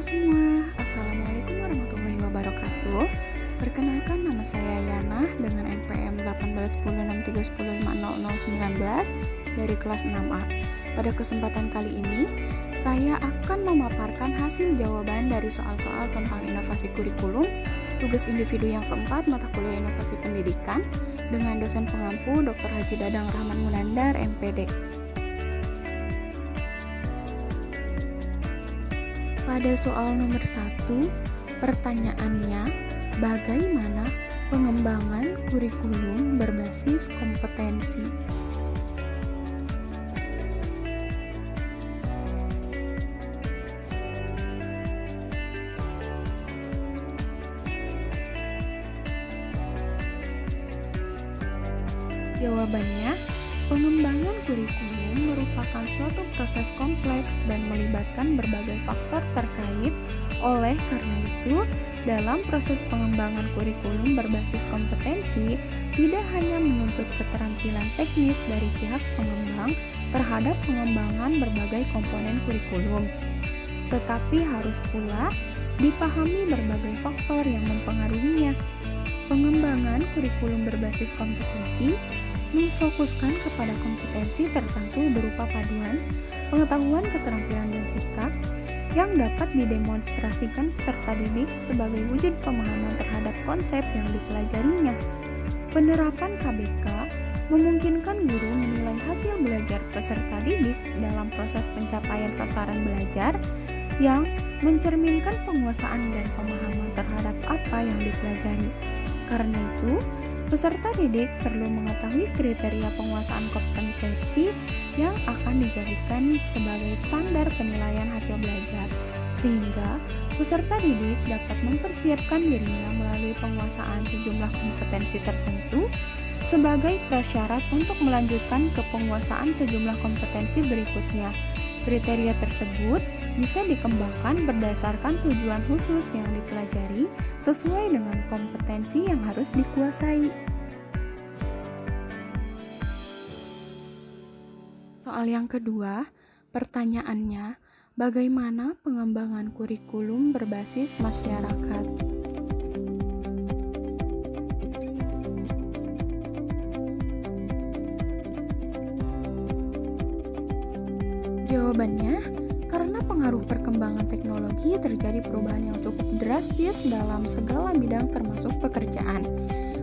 semua, Assalamualaikum warahmatullahi wabarakatuh. Perkenalkan, nama saya Yana dengan NPM 18106310500019 dari kelas 6A. Pada kesempatan kali ini, saya akan memaparkan hasil jawaban dari soal-soal tentang inovasi kurikulum, tugas individu yang keempat mata kuliah inovasi pendidikan dengan dosen pengampu Dr. Haji Dadang Rahman Munandar, MPD. Pada soal nomor 1, pertanyaannya, bagaimana pengembangan kurikulum berbasis kompetensi? Jawabannya, pengembangan kurikulum merupakan suatu proses kompleks dan melibatkan berbagai faktor terkait. Oleh karena itu, dalam proses pengembangan kurikulum berbasis kompetensi, tidak hanya menuntut keterampilan teknis dari pihak pengembang terhadap pengembangan berbagai komponen kurikulum, tetapi harus pula dipahami berbagai faktor yang mempengaruhinya. Pengembangan kurikulum berbasis kompetensi memfokuskan kepada kompetensi tertentu berupa paduan, pengetahuan, keterampilan, dan sikap yang dapat didemonstrasikan peserta didik sebagai wujud pemahaman terhadap konsep yang dipelajarinya. Penerapan KBK memungkinkan guru menilai hasil belajar peserta didik dalam proses pencapaian sasaran belajar yang mencerminkan penguasaan dan pemahaman terhadap apa yang dipelajari. Karena itu, peserta didik perlu mengetahui kriteria penguasaan kompetensi yang akan dijadikan sebagai standar penilaian hasil belajar, sehingga peserta didik dapat mempersiapkan dirinya melalui penguasaan sejumlah kompetensi tertentu sebagai prasyarat untuk melanjutkan ke penguasaan sejumlah kompetensi berikutnya. Kriteria tersebut bisa dikembangkan berdasarkan tujuan khusus yang dipelajari sesuai dengan kompetensi yang harus dikuasai. Soal yang kedua, pertanyaannya, bagaimana pengembangan kurikulum berbasis masyarakat? Jawabannya, karena pengaruh perkembangan teknologi terjadi perubahan yang cukup drastis dalam segala bidang termasuk pekerjaan.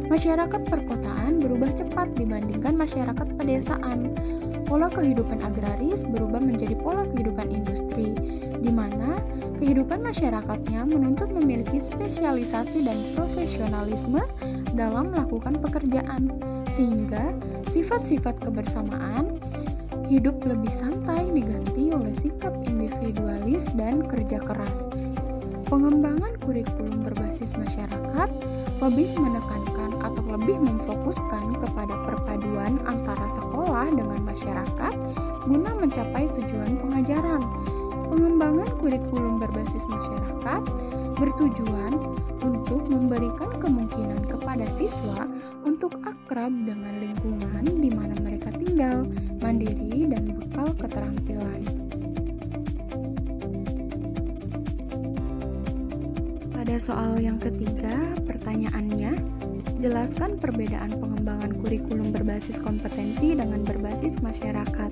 Masyarakat perkotaan berubah cepat dibandingkan masyarakat pedesaan. Pola kehidupan agraris berubah menjadi pola kehidupan industri, di mana kehidupan masyarakatnya menuntut memiliki spesialisasi dan profesionalisme dalam melakukan pekerjaan, sehingga sifat-sifat kebersamaan hidup lebih santai diganti oleh sikap individualis dan kerja keras. Pengembangan kurikulum berbasis masyarakat lebih menekankan atau lebih memfokuskan kepada perpaduan antara sekolah dengan masyarakat guna mencapai tujuan pengajaran. Pengembangan kurikulum berbasis masyarakat bertujuan untuk memberikan kemungkinan kepada siswa untuk akrab dengan lingkungan di mana mereka tinggal, mandiri, dan bekal keterampilan. Pada soal yang ketiga, pertanyaannya, jelaskan perbedaan pengembangan kurikulum berbasis kompetensi dengan berbasis masyarakat.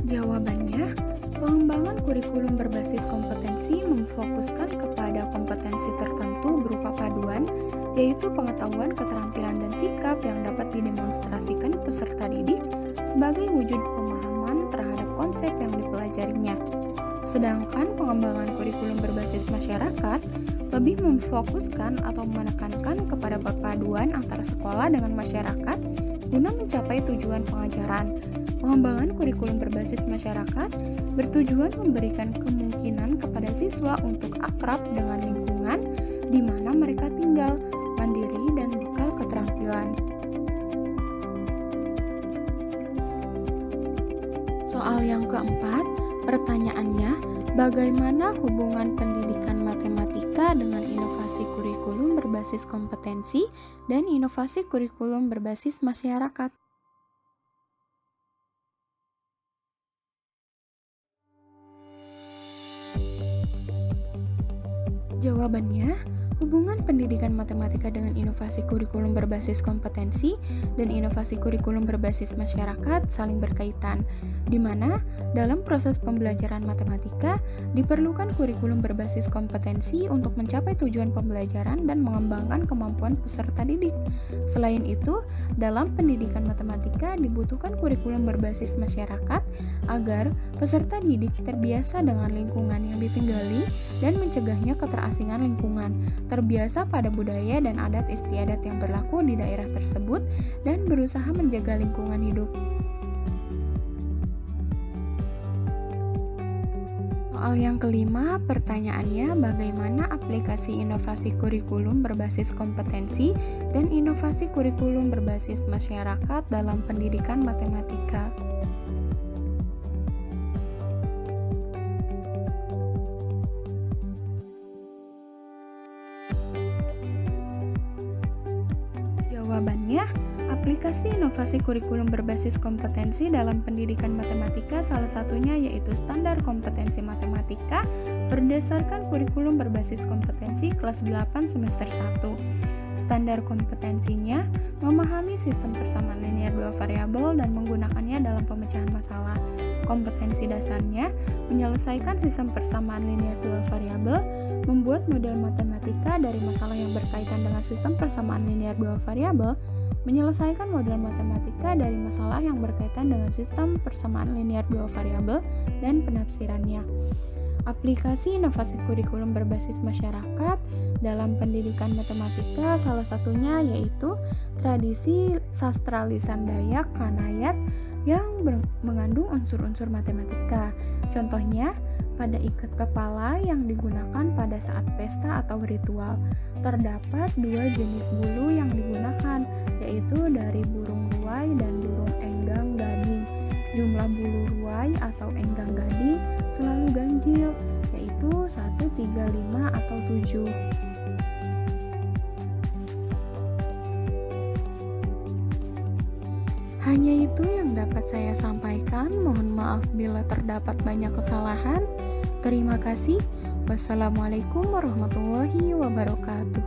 Jawabannya, pengembangan kurikulum berbasis kompetensi memfokuskan kepada kompetensi tertentu berupa paduan, yaitu pengetahuan, keterampilan, dan sikap yang dapat didemonstrasikan peserta didik sebagai wujud pemahaman terhadap konsep yang dipelajarinya. Sedangkan pengembangan kurikulum berbasis masyarakat lebih memfokuskan atau menekankan kepada perpaduan antara sekolah dengan masyarakat guna mencapai tujuan pengajaran. Pengembangan kurikulum berbasis masyarakat bertujuan memberikan kemungkinan kepada siswa untuk akrab dengan lingkungan di mana mereka tinggal, mandiri, dan bekal keterampilan. Soal yang keempat, pertanyaannya, Bagaimana hubungan pendidikan matematika dengan inovasi kurikulum berbasis kompetensi dan inovasi kurikulum berbasis masyarakat? Jawabannya, hubungan pendidikan matematika dengan inovasi kurikulum berbasis kompetensi dan inovasi kurikulum berbasis masyarakat saling berkaitan, di mana dalam proses pembelajaran matematika diperlukan kurikulum berbasis kompetensi untuk mencapai tujuan pembelajaran dan mengembangkan kemampuan peserta didik. Selain itu, dalam pendidikan matematika dibutuhkan kurikulum berbasis masyarakat agar peserta didik terbiasa dengan lingkungan yang ditinggali dan mencegahnya keterasingan lingkungan, terbiasa pada budaya dan adat istiadat yang berlaku di daerah tersebut, dan berusaha menjaga lingkungan hidup. Soal yang kelima, pertanyaannya bagaimana aplikasi inovasi kurikulum berbasis kompetensi dan inovasi kurikulum berbasis masyarakat dalam pendidikan matematika? Jawabannya, aplikasi inovasi kurikulum berbasis kompetensi dalam pendidikan matematika salah satunya yaitu standar kompetensi matematika berdasarkan kurikulum berbasis kompetensi kelas 8 semester 1. Standar kompetensinya memahami sistem persamaan linear dua variabel dan menggunakannya dalam pemecahan masalah. Kompetensi dasarnya menyelesaikan sistem persamaan linear dua variabel, membuat model matematika dari masalah yang berkaitan dengan sistem persamaan linear dua variabel, menyelesaikan model matematika dari masalah yang berkaitan dengan sistem persamaan linear dua variabel, dan penafsirannya. Aplikasi inovasi kurikulum berbasis masyarakat dalam pendidikan matematika salah satunya yaitu tradisi sastra lisan Dayak Kanayat yang mengandung unsur-unsur matematika. Contohnya, pada ikat kepala yang digunakan pada saat pesta atau ritual. Terdapat dua jenis bulu yang digunakan, yaitu dari burung ruai dan burung enggang gading. Jumlah bulu ruai atau enggang gading selalu ganjil, yaitu 1, 3, 5, atau 7. Hanya itu yang dapat saya sampaikan. Mohon maaf bila terdapat banyak kesalahan. Terima kasih. Wassalamualaikum warahmatullahi wabarakatuh.